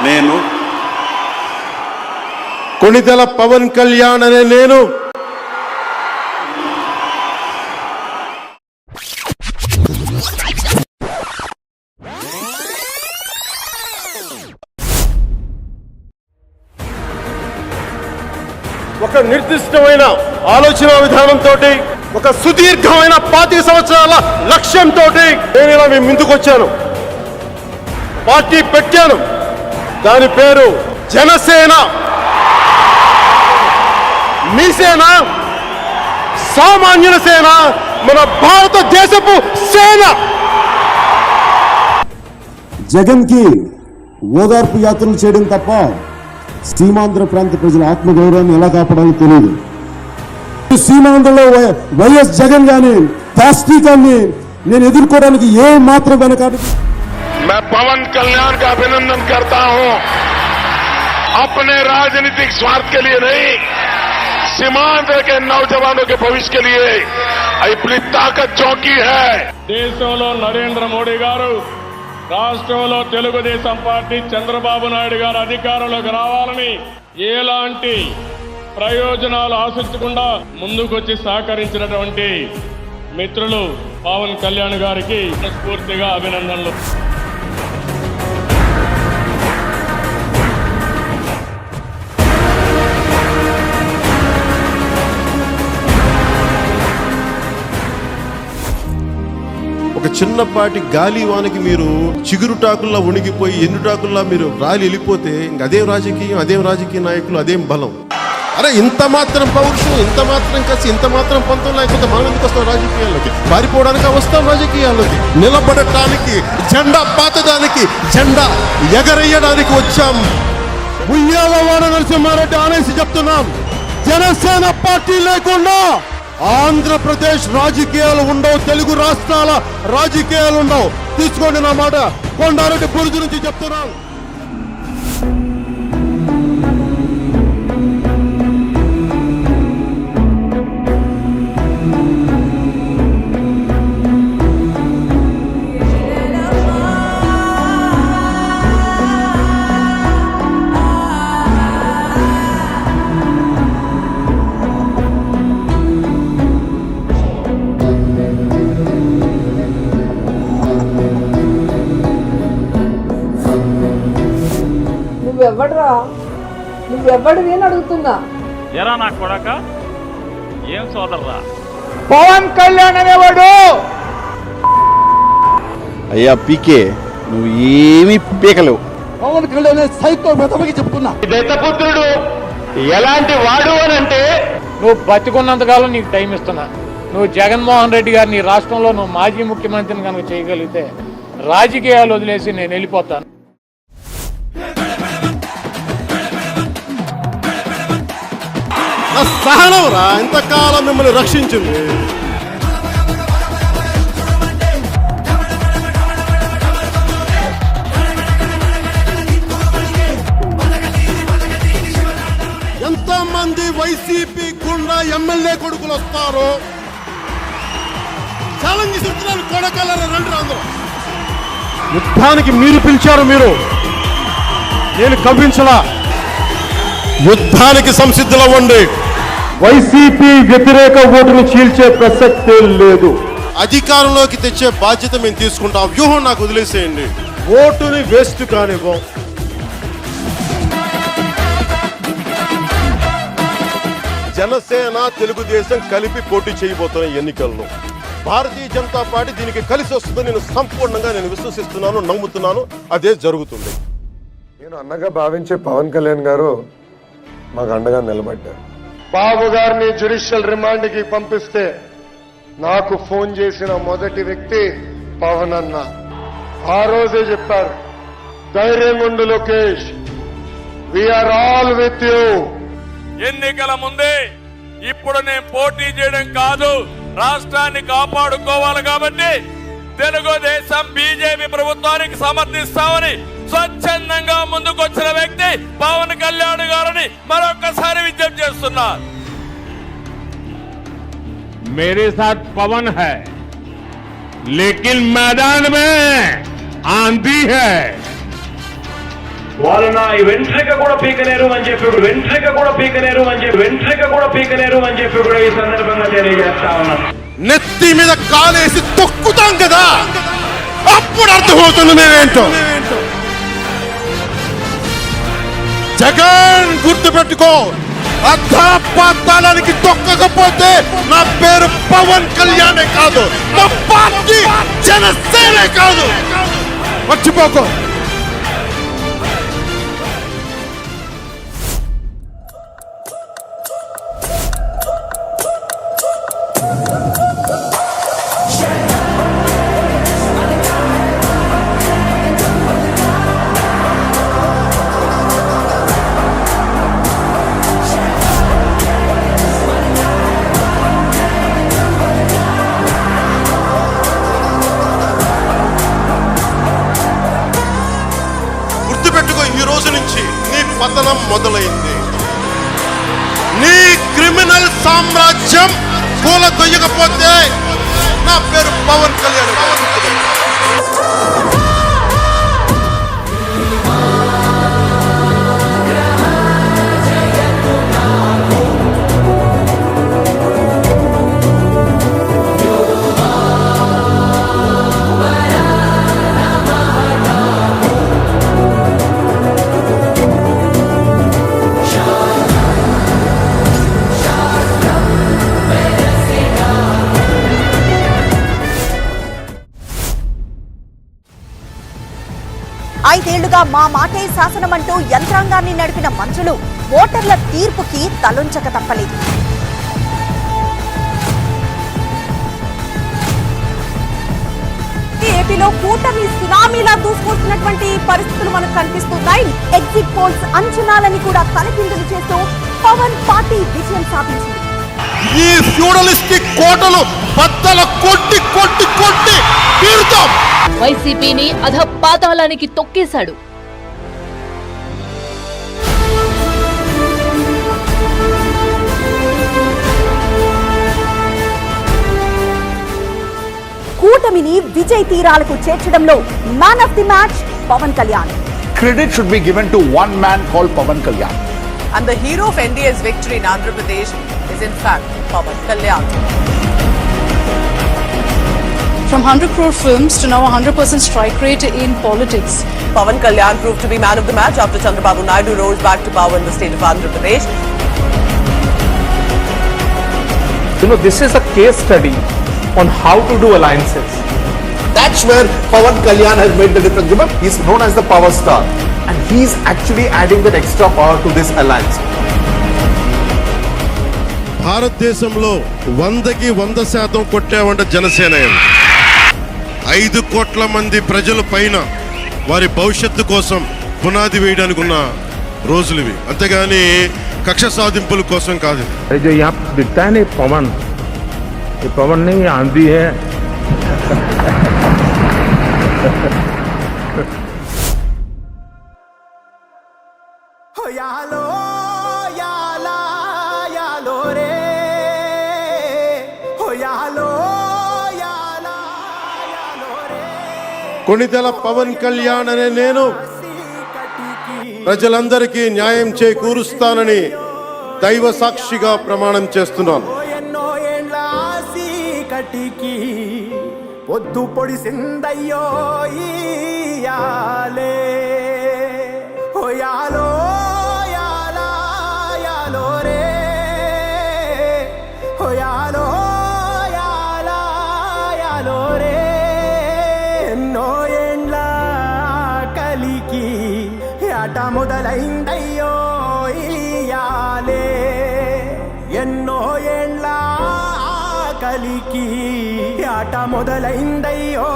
నేను కొణిదెల పవన్ కళ్యాణ్ అనే నేను ఒక నిర్దిష్టమైన ఆలోచన విధానంతో ఒక సుదీర్ఘమైన 25 సంవత్సరాల లక్ష్యంతో నేను ఇలా మీ ముందుకు వచ్చాను. పార్టీ పెట్టాను. దాని పేరు జనసేన. మీ సేన, సామాన్యుల సేన, మన భారతదేశపు సేన. జగన్ కి ఓదార్పు యాత్రలు చేయడం తప్ప సీమాంధ్ర ప్రాంత ప్రజల ఆత్మగౌరవాన్ని ఎలా కాపాడాలో తెలియదు. సీమాంధ్రలో వైఎస్ జగన్ గాని దాష్టీకాన్ని నేను ఎదుర్కోవడానికి ఏ మాత్రం వెనకాడు. मैं पवन कल्याण का अभिनंदन करता हूं, अपने राजनीतिक स्वार्थ के लिए नहीं, सीमांध्र के नौजवानों के भविष्य के लिए अपनी ताकत चौकी है. దేశంలో నరేంద్ర మోడీ గారు, రాష్ట్రంలో తెలుగుదేశం పార్టీ చంద్రబాబు నాయుడు గారు అధికారంలోకి రావాలని ఎలాంటి ప్రయోజనాలు ఆశించకుండా ముందుకొచ్చి సహకరించినటువంటి మిత్రులు పవన్ కళ్యాణ్ గారికి స్ఫూర్తిగా అభినందనలు. ఒక చిన్నపాటి గాలి వానికి మీరు చిగురుటాకుల్లా ఉణిగిపోయి ఎండుటాకుల్లా మీరు రాలి వెళ్ళిపోతే ఇంక అదేం రాజకీయం, అదేం రాజకీయ నాయకులు, అదేం బలం. అరే ఇంత మాత్రం పౌరుషం, ఇంత మాత్రం కసి, ఇంత మాత్రం పంతం లేకపోతే మనం ఎందుకు వస్తాం రాజకీయాల్లోకి? పారిపోవడానికి వస్తాం రాజకీయాల్లోకి. నిలబడటానికి, జెండా పాతడానికి, జెండా ఎగరేయడానికి వచ్చాం. ఉయ్యాల వాడ నరసింహారెడ్డి అనేసి చెప్తున్నాం. జనసేన పార్టీ లేకుండా ఆంధ్రప్రదేశ్ రాజకీయాలు ఉండవు, తెలుగు రాష్ట్రాల రాజకీయాలు ఉండవు. తీసుకోండి నా మాట. కొండారెడ్డి బురుజు నుంచి చెప్తున్నాను. నువ్వెవ్వడివి అని అడుగుతున్నా. ఎరా నా కొడక, ఏం సోదర్రా పవన్ కళ్యాణ్ అనేవాడు. అయ్యా పీకే, నువ్వు ఏమీ పీకలేవు. పవన్ కళ్యాణ్ సైకో మెతమకి చెప్తున్నా. దత్తపుత్రుడు ఎలాంటి వాడు అని అంటే, నువ్వు బతికున్నంతకాలం నీకు టైం ఇస్తున్నా. నువ్వు జగన్మోహన్ రెడ్డి గారు నీ రాష్ట్రంలో నువ్వు మాజీ ముఖ్యమంత్రిని కనుక చేయగలిగితే రాజకీయాలు వదిలేసి నేను వెళ్ళిపోతాను. సహనం రా ఇంతకాలం మిమ్మల్ని రక్షించింది. ఎంతమంది వైసీపీ గుండా ఎమ్మెల్యే కొడుకులు వస్తారో ఛాలెంజ్ ఇస్తున్నారు. కొడకలరా రండి అందరూ. యుద్ధానికి మీరు పిలిచారు, మీరు, నేను కవ్వించలా. యుద్ధానికి సంసిద్ధులవ్వండి. వైసీపీ వ్యతిరేక ఓటును చీల్చే ప్రసక్తే లేదు. అధికారంలోకి తెచ్చే బాధ్యత మేము తీసుకుంటాం. వ్యూహం నాకు వదిలేసేయండి. ఓటుని వేస్ట్ కానివ్వం. జనసేన, తెలుగుదేశం కలిపి పోటీ చేయబోతున్న ఎన్నికల్లో భారతీయ జనతా పార్టీ దీనికి కలిసి వస్తుందని నేను సంపూర్ణంగా విశ్వసిస్తున్నాను, నమ్ముతున్నాను. అదే జరుగుతుంది. నేను అన్నగా భావించే పవన్ కళ్యాణ్ గారు మాకు అండగా నిలబడ్డారు. బాబు గారిని జ్యుడిషియల్ రిమాండ్ కి పంపిస్తే నాకు ఫోన్ చేసిన మొదటి వ్యక్తి పవన్ అన్న. ఆ రోజే చెప్పారు, ధైర్యంగా ఉండు Lokesh, we are all with you. ఎన్నికల ముందే ఇప్పుడు నేను పోటీ చేయడం కాదు, రాష్ట్రాన్ని కాపాడుకోవాలి కాబట్టి తెలుగుదేశం బీజేపీ ప్రభుత్వానికి సమర్థిస్తామని స్వచ్ఛందంగా ముందుకొచ్చిన వ్యక్తి పవన్ కళ్యాణ్ గారిని మరొకసారి విజ్ఞప్తి చేస్తున్నా. मेरे साथ पवन है, लेकिन मैदान में आंधी है. వాళ్ళు నా వెంట్రిక కూడా పీకలేరు అని చెప్పి కూడా ఈ సందర్భంగా తెలియజేస్తా ఉన్నాను. నెత్తి మీద కాలేసి తొక్కుతాం కదా, అప్పుడు అర్థమవుతుంది మేమేంటో. జగన్ గుర్తుపెట్టుకో, అర్థపాతాళానికి తొక్కకపోతే నా పేరు పవన్ కళ్యాణే కాదు, మా పార్టీ జనసేనే కాదు, మర్చిపోకో. ఈ రోజు నుంచి నీ పతనం మొదలైంది. నీ క్రిమినల్ సామ్రాజ్యం కూలదొయ్యకపోతే నా పేరు పవన్ కళ్యాణ్. ఐదేళ్లుగా మా మాటే శాసనమంటూ యంత్రాంగాన్ని నడిపిన మంత్రులు ఓటర్ల తీర్పుకి తలొంచక తప్పలేదు. ఏపీలో కూటమి సునామీలా దూసుకొస్తున్నటువంటి పరిస్థితులు మనకు కనిపిస్తున్నాయి. ఎగ్జిట్ పోల్స్ అంచనాలని కూడా తలకిందులు చేస్తూ పవన్ పార్టీ విజయం సాధించింది. ఈ ఫ్యూడలిస్టిక్ కోటలు బద్దల కొట్టి కొట్టి కొట్టి తీరుతాం. వైసీపీని అధపాతాళానికి తొక్కేశాడు. కూటమిని విజయ్ తీరాలకు చేర్చడంలో man of the match Pawan Kalyan. Credit should be given to one man called Pavan Kalyan. And the hero of NDA's victory in Andhra Pradesh is in fact Pawan Kalyan. From 100 crore films to now 100% strike rate in politics. Pawan Kalyan proved to be man of the match after Chandrababu Naidu rose back to power in the state of Andhra Pradesh. You know, this is a case study on how to do alliances. That's where Pavan Kalyan has made the difference. Remember, he's known as the power star, and he's actually adding that extra power to this alliance. భారతదేశంలో 100కి 100% కొట్టామంటే జనసేన. 5 కోట్ల మంది ప్రజల పైన వారి భవిష్యత్తు కోసం పునాది వేయడానికి ఉన్న రోజులు ఇవి, అంతేగాని కక్ష సాధింపుల కోసం కాదు. जो यहाँ दिखता है नहीं पवन, ये पवन नहीं, आंधी है. కొణిదెల పవన్ కళ్యాణ్ అనే నేను ప్రజలందరికీ న్యాయం చేకూరుస్తానని దైవ సాక్షిగా ప్రమాణం చేస్తున్నాను. పొద్దు పొడిసిందయ్యో ఇయాలే హోయాలో యాలా యాలో రే హోయాలో యాలా యాలో రే ఎన్నో ఏండ్ల కలికి ఆట మొదలైందయ్యో ఇయాలే ఎన్నో ఏండ్ల కలికి ఆట మొదలైందయ్యో